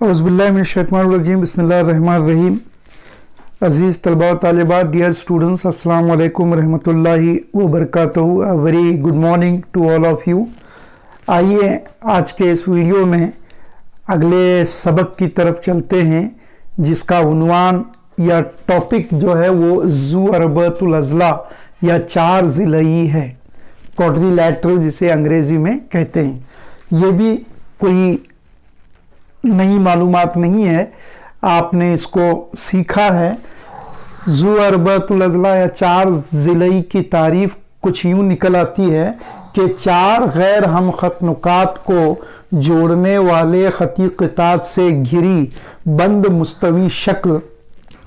औज़ुबिल्लाहिमिनश्शैतानिर्रजीम बिस्मिल्लाहिर्रहमानिर्रहीम। अज़ीज़ तलबा और तालिबात, डियर स्टूडेंट्स, अस्सलाम वालेकुम रहमतुल्लाहि व बरकातहू। A very good morning to all of you. आइए आज के इस वीडियो में अगले सबक की तरफ चलते हैं, जिसका उन्वान या टॉपिक जो है वो ज़ू अरबतुल अज़ला या चार ज़िलई है, क्वाड्रिलैटरल जिसे अंग्रेज़ी में कहते हैं। ये भी कोई नई मालूमात नहीं है, आपने इसको सीखा है। ज़ू अरबतुल अज़ला या चार ज़िलई की तारीफ कुछ यूँ निकल आती है कि चार गैर हम खत नुकात को जोड़ने वाले खती क़ितात से घिरी बंद मुस्तवी शक्ल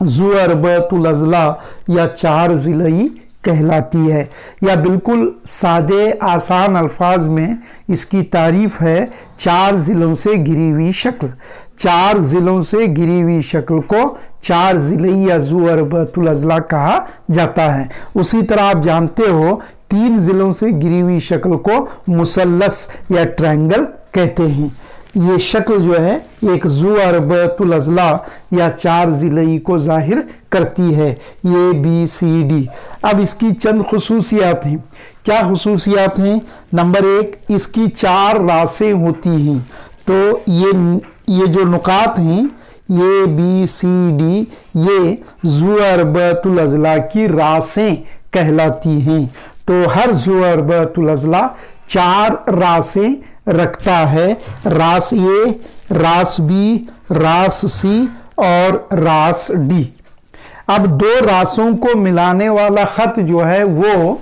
ज़ू अरबतुल अज़ला या चार ज़िलई कहलाती है। या बिल्कुल सादे आसान अल्फाज में इसकी तारीफ है चार ज़िलों से घिरी हुई शक्ल। चार ज़िलों से घिरी हुई शक्ल को चार ज़िलई या ज़ू अरबतुल अज़ला कहा जाता है। उसी तरह आप जानते हो तीन ज़िलों से घिरी हुई शक्ल को मुसल्लस या ट्रायंगल कहते हैं। ये शक्ल जो है एक ज़ू अरबतुल अज़ला या चार ज़िलई को जाहिर करती है, ए बी सी डी। अब इसकी चंद खुसूसियात हैं। क्या खुसूसियात हैं? नंबर एक, इसकी चार रासें होती हैं। तो ये जो नुकात हैं ए बी सी डी, ये ज़ू अरबतुल अज़ला की रासें कहलाती हैं। तो हर ज़ू अरबतुल अज़ला चार रासें रखता है, रास ए, रास बी, रास सी और रास डी। अब दो रासों को मिलाने वाला खत जो है वो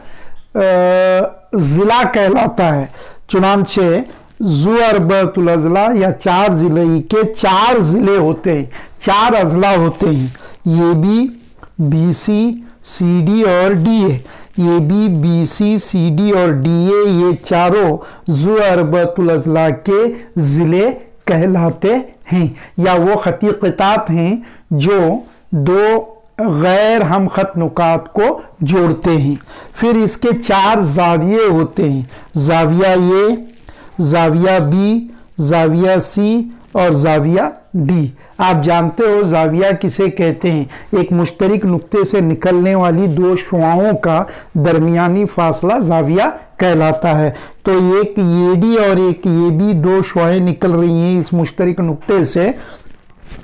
ज़िला कहलाता है। चुनांचे ज़ू अरबतुल अज़ला या चार ज़िलई के चार ज़िले होते हैं, चार अज़ला होते हैं, ये भी बी सी सी डी और डी ए। ये B B C C D और डी ए, ये चारों ज़ू अरबतुल अज़ला के ज़िले कहलाते हैं, या वो खती क़ितात हैं जो दो गैर हम खत नुकात को जोड़ते हैं। फिर इसके चार ज़ाविये होते हैं, ज़ाविया ए, ज़ाविया बी, ज़ाविया सी और ज़ाविया डी। आप जानते हो ज़ाविया किसे कहते हैं? एक मुश्तरक नुक्ते से निकलने वाली दो शुआओं का दरमियानी फासला ज़ाविया कहलाता है। तो एक ये डी और एक ये बी, दो शुआएं निकल रही हैं इस मुश्तरक नुक्ते से।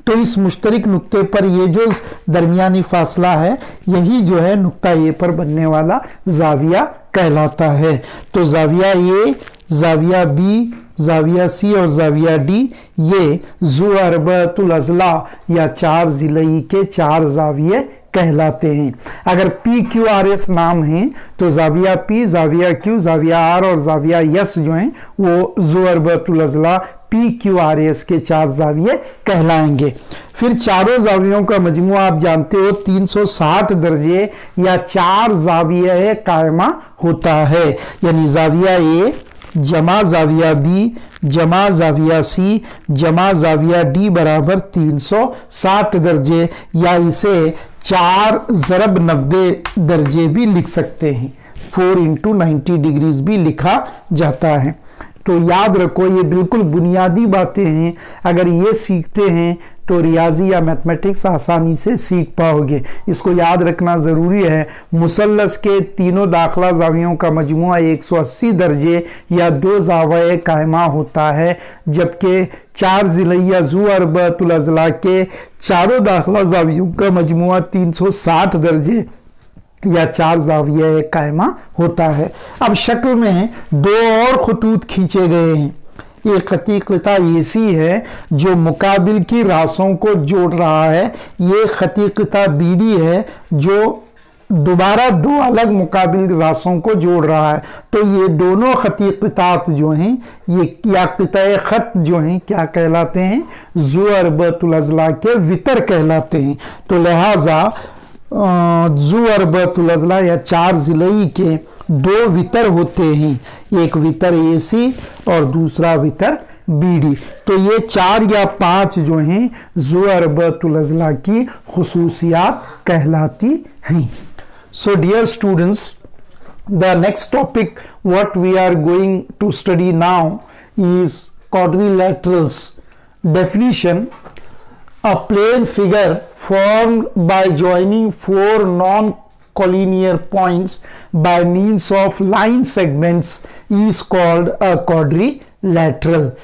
तो इस मुश्तरक नुक्ते पर ये जो दरमियानी फासला है, यही जो है नुक्ता ए पर बनने वाला ज़ाविया कहलाता है। तो ज़ाविया ए, ज़ाविया बी, ज़ाविया सी और ज़ाविया डी, ये ज़ू अरबतुल अज़ला या चार ज़िलई के चार ज़ाविये कहलाते हैं। अगर पी क्यू आर एस नाम हैं तो ज़ाविया पी, ज़ाविया क्यू, ज़ाविया आर और ज़ाविया यस जो हैं वो ज़ू अरबतुल अज़ला पी क्यू आर एस के चार ज़ाविये कहलाएंगे। फिर चारों ज़ावियों का मजमूआ आप जानते हो 360 दर्जे या चार ज़ाविया कायमा होता है, यानी ज़ाविया ए जमा ज़ाविया बी जमा ज़ाविया सी जमा ज़ाविया डी बराबर 360 दर्जे, या इसे 4 ज़रब 90 दर्जे भी लिख सकते हैं। 4 इंटू 90 डिग्रीज भी लिखा जाता है। तो याद रखो, ये बिल्कुल बुनियादी बातें हैं। अगर ये सीखते हैं तो रियाजी या मैथमेटिक्स आसानी से सीख पाओगे। इसको याद रखना ज़रूरी है। मुसल्लस के तीनों दाखला ज़ावियों का मजमूआ 180 दर्जे या दो ज़ाविये कायमा होता है, जबकि चार ज़िलई या ज़ू अरबतुल अज़ला के चारों दाखला ज़ावियों का मजमूआ 360 दर्जे या चार ज़ाविये कायमा होता है। अब शक्ल में दो और खतूत खींचे गए हैं। एक खती क़िता ऐसी है जो मुकाबिल की रासों को जोड़ रहा है, ये खती क़िता बी डी है जो दोबारा दो अलग मुकाबिल रासों को जोड़ रहा है। तो ये दोनों खती क़ितात जो हैं, ये या क़िता ख़त जो हैं क्या कहलाते हैं? ज़ू अरबतुल अज़ला के वितर कहलाते हैं। तो लिहाजा ज़ू अरबतुल अज़ला या चार ज़िलई के दो वितर होते हैं, एक वितर ए सी और दूसरा वितर बी डी। तो ये चार या पांच जो हैं ज़ू अरबतुल अज़ला की खुसूसियात कहलाती हैं। So dear students, the next topic what we are going to study now is quadrilaterals Definition: a plane figure formed by joining four non-collinear points by means of line segments is called a quadrilateral.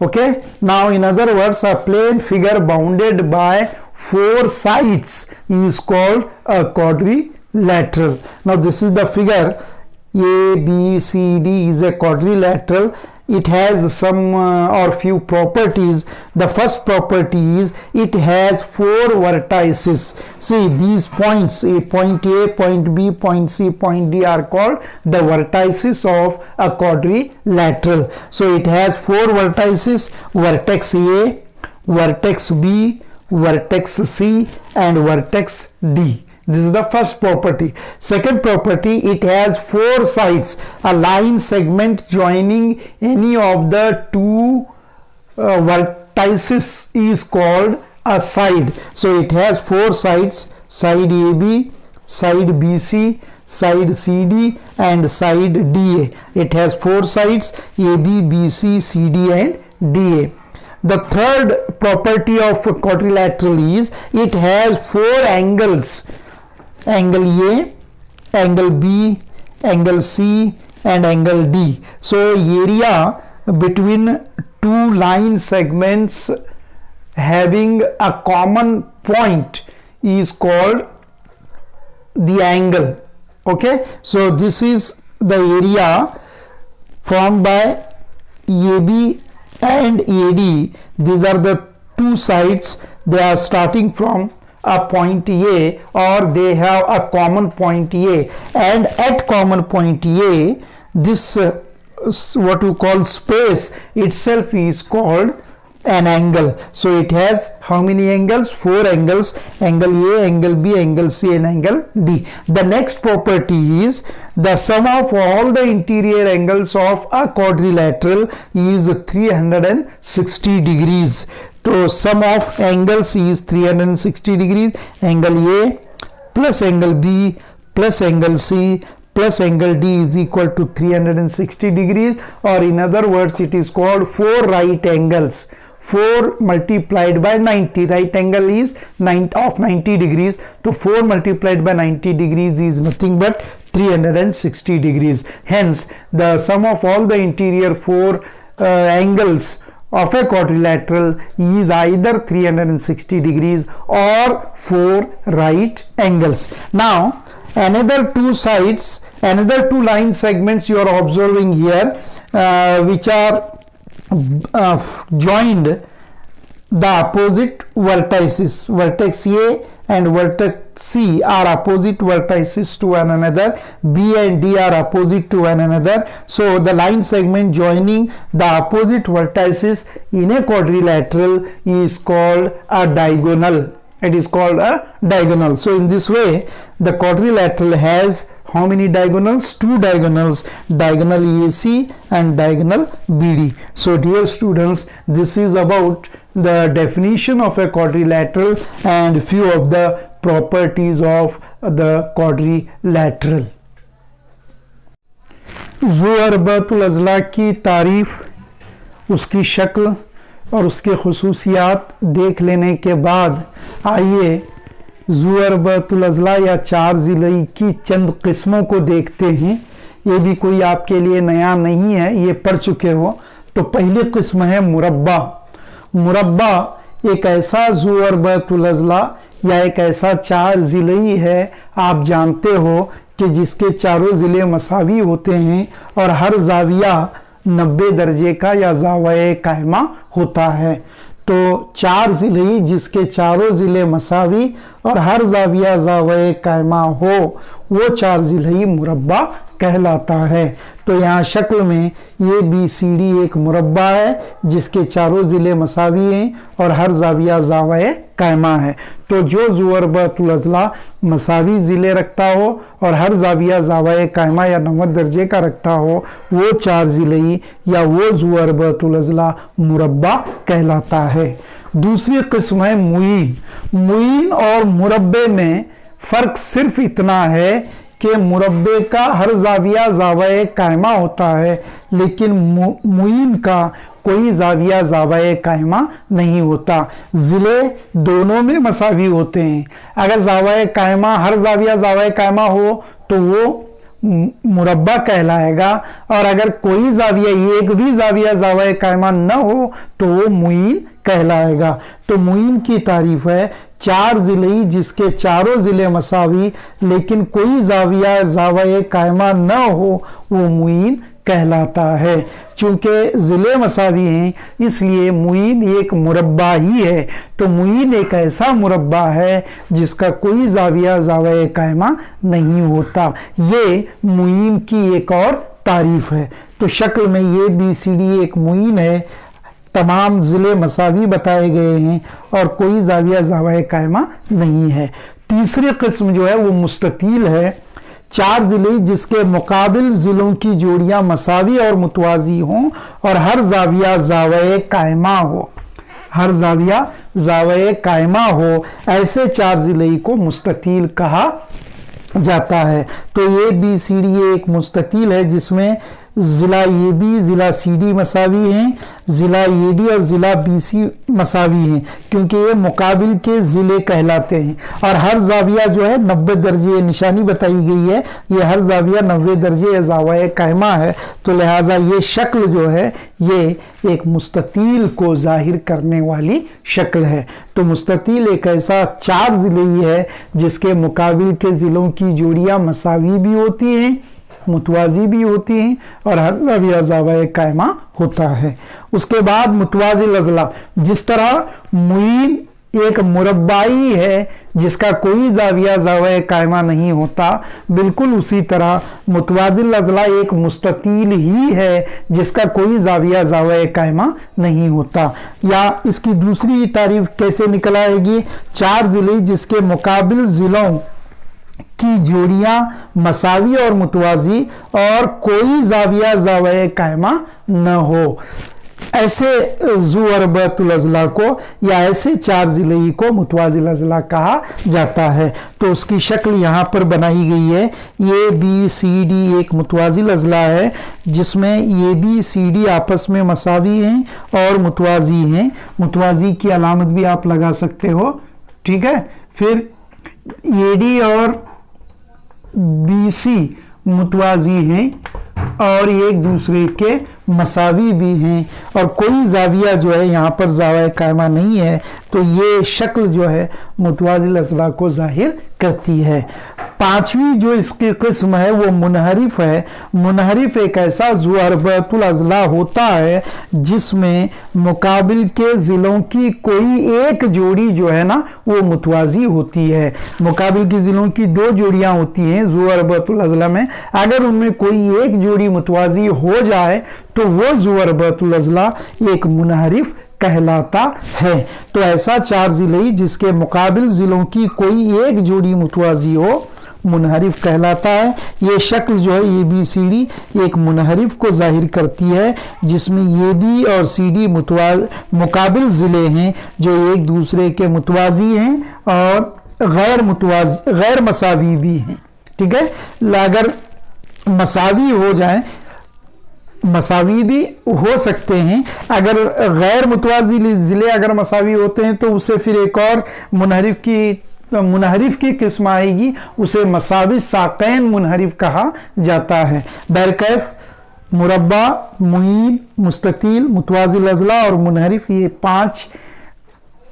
Okay, now in other words, a plane figure bounded by four sides is called a quadrilateral. Now this is the figure. A, B, C, D is a quadrilateral. It has some or few properties. The first property is it has four vertices. See, these points, point A, point B, point C, point D are called the vertices of a quadrilateral. So it has four vertices: vertex A, vertex B, vertex C, and vertex D. This is the first property. Second property, it has four sides. A line segment joining any of the two vertices is called a side. So it has four sides: side AB, side BC, side CD, and side DA. It has four sides: AB, BC, CD, and DA. The third property of a quadrilateral is it has four angles: angle A, angle B, angle C, and angle D. So area between two line segments having a common point is called the angle. Okay, so this is the area formed by AB and AD. These are the two sides. They are starting from a point A, or they have a common point A, and at common point A, this what you call space itself is called an angle. So it has how many angles? Four angles: angle A, angle B, angle C, and angle D. The next property is the sum of all the interior angles of a quadrilateral is 360 degrees. So sum of angles is 360 degrees. Angle A plus angle B plus angle C plus angle D is equal to 360 degrees, or in other words, it is called four right angles. 4 multiplied by 90, right angle is 90 degrees, so 4 multiplied by 90 degrees is nothing but 360 degrees. Hence the sum of all the interior four angles of a quadrilateral is either 360 degrees or four right angles. Now another two sides, another two line segments you are observing here, which are joined the opposite vertices. Vertex A and vertex C are opposite vertices to one another. B and D are opposite to one another. So the line segment joining the opposite vertices in a quadrilateral is called a diagonal. It is called a diagonal. So in this way, the quadrilateral has how many diagonals? Two diagonals, diagonal AC and diagonal BD. So dear students, this is about the definition of a quadrilateral and few of the properties of the quadrilateral. ज़ुअरबतुल अज़ला की तारीफ, उसकी शक्ल और उसके खुसूसियात देख लेने के बाद आइए ज़ुअरबतुल अज़ला या चार ज़िलई की चंद किस्मों को देखते हैं। ये भी कोई आपके लिए नया नहीं है, ये पढ़ चुके हो। तो पहली किस्म है मुरब्बा। मुरब्बा एक ऐसा ज़ुअरबतुल अज़ला या एक ऐसा चार ज़िलई है, आप जानते हो कि जिसके चारों ज़िले मसावी होते हैं और हर ज़ाविया 90 दर्जे का या ज़ाविया कायमा होता है। तो चार ज़िले जिसके चारों ज़िले मसावी और हर ज़ाविया ज़ाविया कायमा हो, वो चार ज़िले मुरब्बा कहलाता है। तो यहाँ शक्ल में ये BCD एक मुरब्बा है जिसके चारों ज़िले मसावी हैं और हर ज़ाविया ज़ाविया कायमा है। तो जो ज़ुअरबतुल अज़ला मसावी ज़िले रखता हो और हर ज़ाविया ज़ाविया कायमा या 90 दर्जे का रखता हो, वो चार ज़िले या वो ज़ुअरबतुल अज़ला मुरब्बा कहलाता है। दूसरी किस्म है मुईन। मुईन और मुरब्बे में फ़र्क सिर्फ इतना है कि मुरब्बे का हर ज़ाविया ज़ाविया कायमा होता है, लेकिन मुईन का कोई जाविया जावाए कायमा नहीं होता। जिले दोनों में मसावी होते हैं। अगर जावाए कायमा, हर जाविया जावाए कायमा हो तो वो मुरब्बा कहलाएगा, और अगर कोई जाविया, एक भी जाविया जावाए कायमा न हो तो वो मुईन कहलाएगा। तो मुईन की तारीफ है चार जिले जिसके चारों जिले मसावी लेकिन कोई जाविया जावाए कायमा न हो वो मुईन कहलाता है। चूंकि जिले मसावी हैं इसलिए मुईन एक मुरब्बा ही है। तो मुईन एक ऐसा मुरब्बा है जिसका कोई जाविया जावाए कायमा नहीं होता। ये मुईन की एक और तारीफ है। तो शक्ल में ये BCD एक मुईन है, तमाम जिले मसावी बताए गए हैं और कोई जाविया जावाए कायमा नहीं है। तीसरी किस्म जो है वो मुस्ततील है, चार जिले जिसके मुकाबिल जिलों की जोड़ियां मसावी और मुतवाजी हों और हर जाविया जावाए कायमा हो, हर जाविया जावाए कायमा हो, ऐसे चार जिले को मुस्ततील कहा जाता है। तो ये BCD एक मुस्ततील है जिसमें ज़िला AB, ज़िला CD मसावी हैं, ज़िला AD और ज़िला BC मसावी हैं, क्योंकि ये मुकाबिल के ज़िले कहलाते हैं। और हर जाविया जो है 90 दर्जे, निशानी बताई गई है, ये हर जाविया 90 दर्जे जावाए कायमा है। तो लिहाजा ये शक्ल जो है ये एक मुस्ततील को जाहिर करने वाली शक्ल है। तो मुस्ततील एक ऐसा चार ज़िले ही है जिसके मुकाबिल के ज़िलों की जोड़ियाँ मसावी भी होती हैं, मुतवाजी भी होती हैं और हर जाविया जावाए कायमा होता है। उसके बाद मुतवाजिल अज़ला, जिस तरह मुईन एक मुरब्बाई है जिसका कोई जाविया जावाए कायमा नहीं होता, बिल्कुल उसी तरह मुतवाजिल अज़ला एक मुस्ततील ही है जिसका कोई जाविया जावाए कायमा नहीं होता। या इसकी दूसरी तारीफ कैसे निकल आएगी, चार जिले जिसके मुकाबिल जिलों की जोड़ियां मसावी और मुतवाजी और कोई जाविया जावाए कायमा न हो, ऐसे ज़ू अरबतुल अज़ला को या ऐसे चार ज़िले को मुतवाजिल अज़ला कहा जाता है। तो उसकी शक्ल यहाँ पर बनाई गई है। ये BCD एक मुतवाजिल अज़ला है जिसमें ये BCD आपस में मसावी हैं और मुतवाजी हैं। मुतवाजी की अलामत भी आप लगा सकते हो, ठीक है। फिर AD और BC मुतवाजी हैं और एक दूसरे के मसावी भी हैं और कोई जाविया जो है यहाँ पर जावाए कायमा नहीं है। तो ये शक्ल जो है मुतवाजिल अज़ला को जाहिर करती है। पांचवी जो इसकी किस्म है वो मुनहरिफ है। मुनहरिफ एक ऐसा ज़ू अरबतुल अज़ला होता है जिसमें मुकाबिल के ज़िलों की कोई एक जोड़ी जो है ना वो मुतवाजी होती है। मुकाबिल की ज़िलों की दो जोड़ियां होती हैं ज़ू अरबतुल अज़ला में, अगर उनमें कोई एक जोड़ी मुतवाजी हो जाए तो वो ज़ू अरबतुल अज़ला एक मुनहरिफ कहलाता है। तो ऐसा चार ज़िले जिसके मुकाबिल ज़िलों की कोई एक जोड़ी मुतवाजी हो मुनहरिफ कहलाता है। ये शक्ल जो है ये BCD एक मुनहरिफ को जाहिर करती है जिसमें ये B और CD मुकाबिल ज़िले हैं जो एक दूसरे के मुतवाजी हैं और गैर मसावी भी हैं, ठीक है। अगर मसावी हो जाए, मसावी भी हो सकते हैं, अगर गैर मुतवाज़ी ज़िले अगर मसावी होते हैं तो उसे फिर एक और मुनहरिफ की किस्म आएगी, उसे मसावी साक़ैन मुनहरिफ कहा जाता है। बहरकैफ मुरब्बा, मुईन, मुस्ततील, मुतवाजिल अज़ला और मुनहरिफ ये पांच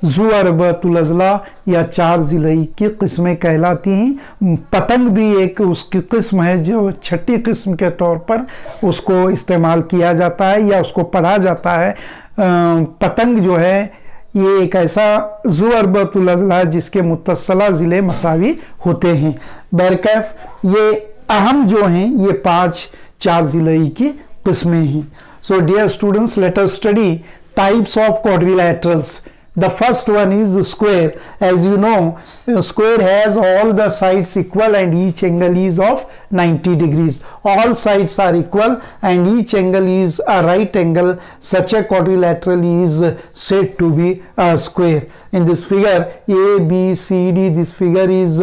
ज़ू अरबतुल अज़ला या चार ज़िले की किस्में कहलाती हैं। पतंग भी एक उसकी किस्म है जो छठी किस्म के तौर पर उसको इस्तेमाल किया जाता है या उसको पढ़ा जाता है। पतंग जो है ये एक ऐसा ज़ू अरबतुल अज़ला जिसके मुत्तसला ज़िले मसावी होते हैं। बहरकैफ ये अहम जो हैं ये पांच चार ज़िले की किस्में हैं। So dear students, let us study types of quadrilaterals. The first one is square. As you know, square has all the sides equal and each angle is of 90 degrees. All sides are equal and each angle is a right angle. Such a quadrilateral is said to be a square. In this figure A, B, C, D, this figure is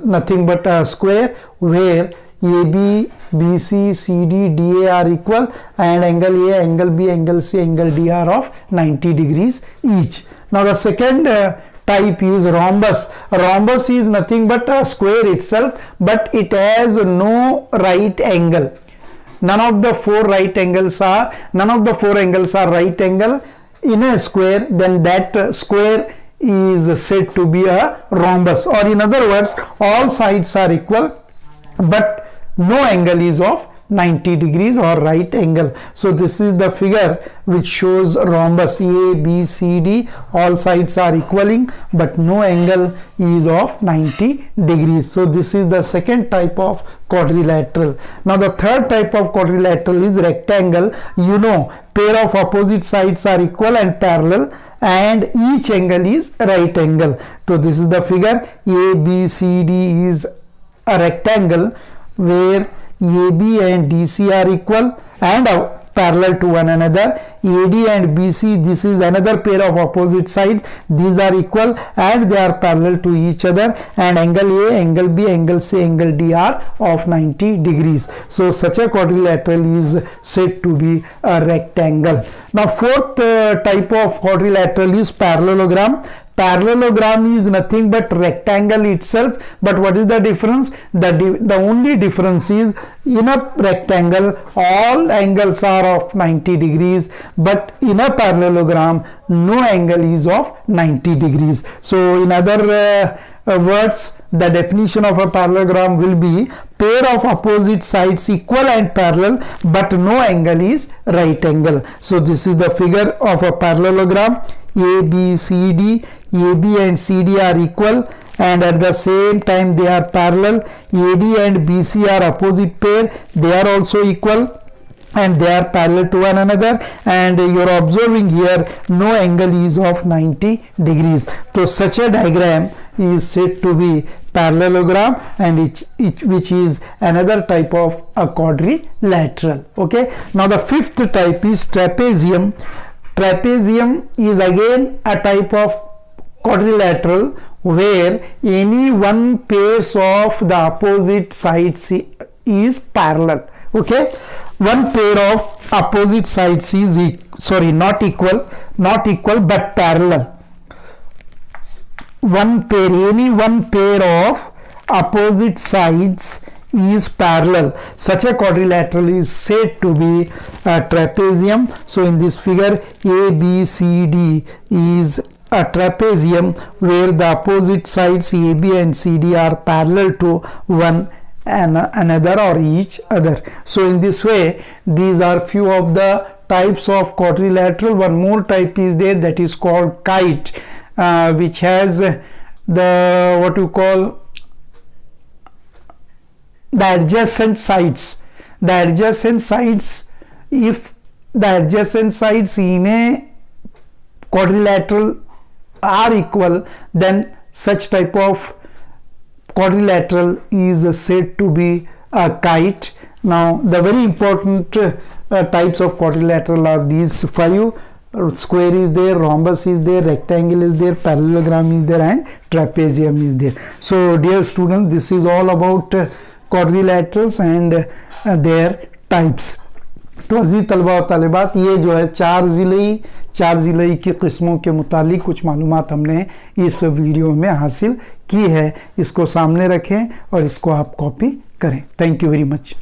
nothing but a square where AB, BC, CD, DA are equal, and angle A, angle B, angle C, angle D are of 90 degrees each. Now the second type is rhombus. Rhombus is nothing but a square itself, but it has no right angle. None of the four angles are right angle in a square, then that square is said to be a rhombus, or in other words, all sides are equal but no angle is of 90 degrees or right angle. So this is the figure which shows rhombus. A, B, C, D, all sides are equaling but no angle is of 90 degrees. So this is the second type of quadrilateral. Now the third type of quadrilateral is rectangle. You know, pair of opposite sides are equal and parallel and each angle is right angle. So this is the figure. A, B, C, D is a rectangle where AB and DC are equal and parallel to one another. AD and BC, this is another pair of opposite sides. These are equal and they are parallel to each other, and angle A, angle B, angle C, angle D are of 90 degrees. So such a quadrilateral is said to be a rectangle. Now fourth type of quadrilateral is parallelogram. Parallelogram is nothing but rectangle itself, but what is the difference? The only difference is in a rectangle all angles are of 90 degrees, but in a parallelogram no angle is of 90 degrees. So in other words, the definition of a parallelogram will be pair of opposite sides equal and parallel but no angle is right angle. So this is the figure of a parallelogram. A, B, C, D, AB and CD are equal and at the same time they are parallel. AD and BC are opposite pair, they are also equal and they are parallel to one another, and you are observing here no angle is of 90 degrees. So such a diagram is said to be parallelogram, and which is another type of a quadrilateral. Okay, now the fifth type is trapezium. Trapezium is again a type of quadrilateral where any one pairs of the opposite sides is parallel. Okay, one pair of opposite sides is not equal but parallel. Any one pair of opposite sides is parallel. Such a quadrilateral is said to be a trapezium. So in this figure, A, B, C, D is a trapezium where the opposite sides AB and CD are parallel to one another or each other. So in this way, these are few of the types of quadrilateral. One more type is there, that is called kite, which has the what you call the adjacent sides. The adjacent sides, if the adjacent sides in a quadrilateral are equal, then such type of quadrilateral is said to be a kite. Now the very important types of quadrilateral are these five. Square is there, rhombus is there, rectangle is there, parallelogram is there, and trapezium is there. So dear students, this is all about quadrilaterals and their types. तो अजीज तलबा और तालिबात, ये जो है चार ज़िले की किस्मों के मुतालिक कुछ मालूमात हमने इस वीडियो में हासिल की है. इसको सामने रखें और इसको आप कॉपी करें. Thank you very much.